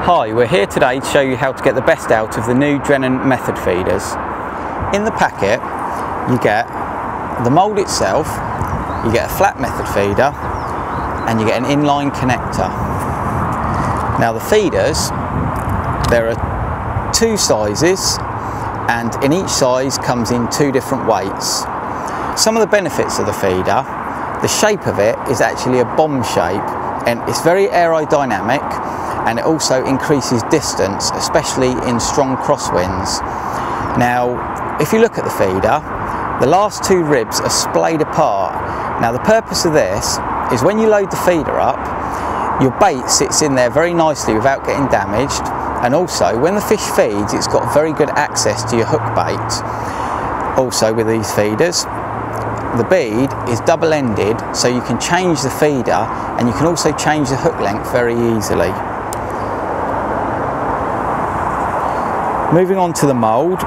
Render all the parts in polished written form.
Hi, we're here today to show you how to get the best out of the new Drennan method feeders. In the packet you get the mould itself, you get a flat method feeder and you get an inline connector. Now the feeders, there are two sizes and in each size comes in two different weights. Some of the benefits of the feeder, the shape of it is actually a bomb shape and it's very aerodynamic, and it also increases distance, especially in strong crosswinds. Now, if you look at the feeder, the last two ribs are splayed apart. Now, the purpose of this is when you load the feeder up, your bait sits in there very nicely without getting damaged, and also when the fish feeds, it's got very good access to your hook bait. Also with these feeders, the bead is double-ended, so you can change the feeder and you can also change the hook length very easily. Moving on to the mould,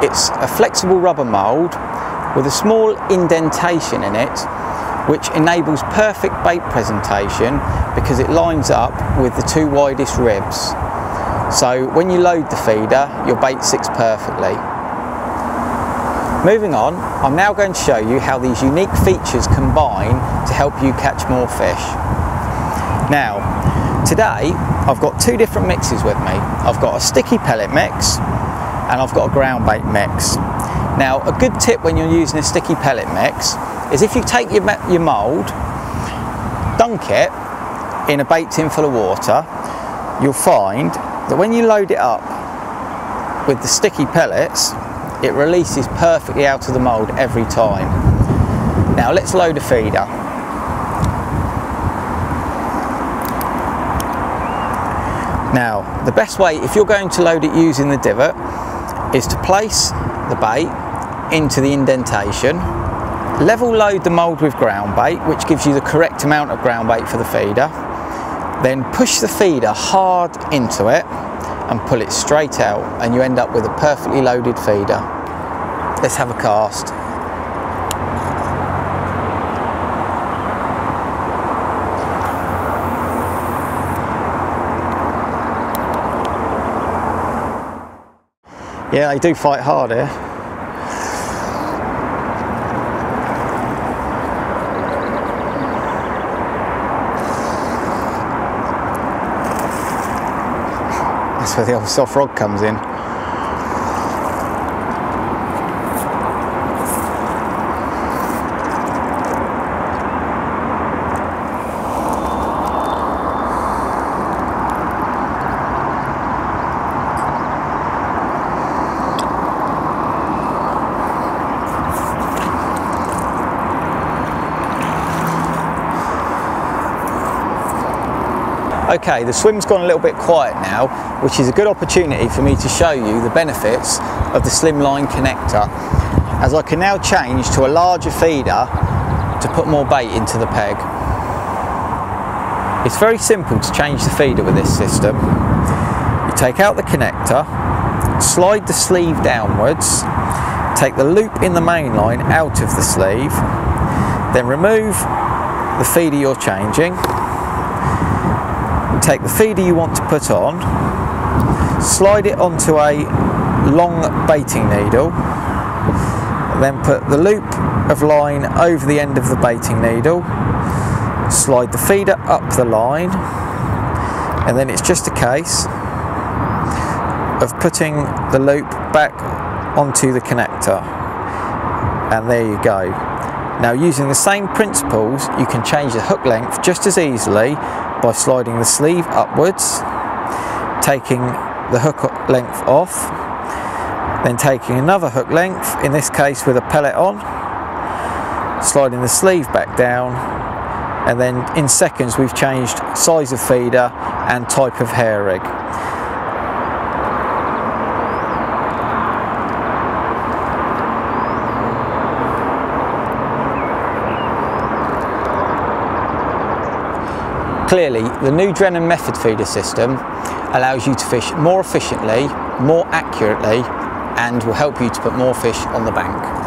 it's a flexible rubber mould with a small indentation in it which enables perfect bait presentation because it lines up with the two widest ribs. So when you load the feeder, your bait sits perfectly. Moving on, I'm now going to show you how these unique features combine to help you catch more fish. Now, today I've got two different mixes with me. I've got a sticky pellet mix and I've got a ground bait mix. Now, a good tip when you're using a sticky pellet mix is if you take your mould, dunk it in a bait tin full of water, you'll find that when you load it up with the sticky pellets, it releases perfectly out of the mould every time. Now let's load a feeder. Now the best way, if you're going to load it using the divot, is to place the bait into the indentation, level load the mould with ground bait, which gives you the correct amount of ground bait for the feeder, then push the feeder hard into it and pull it straight out, and you end up with a perfectly loaded feeder. Let's have a cast. Yeah, they do fight hard here. That's where the old soft rod comes in. Okay, the swim's gone a little bit quiet now, which is a good opportunity for me to show you the benefits of the Slimline Connector, as I can now change to a larger feeder to put more bait into the peg. It's very simple to change the feeder with this system. You take out the connector, slide the sleeve downwards, take the loop in the main line out of the sleeve, then remove the feeder you're changing, take the feeder you want to put on, slide it onto a long baiting needle, then put the loop of line over the end of the baiting needle, slide the feeder up the line, and then it's just a case of putting the loop back onto the connector, and there you go. Now, using the same principles, you can change the hook length just as easily by sliding the sleeve upwards, taking the hook length off, then taking another hook length, in this case with a pellet on, sliding the sleeve back down, and then in seconds we've changed size of feeder and type of hair rig. Clearly, the new Drennan method feeder system allows you to fish more efficiently, more accurately, and will help you to put more fish on the bank.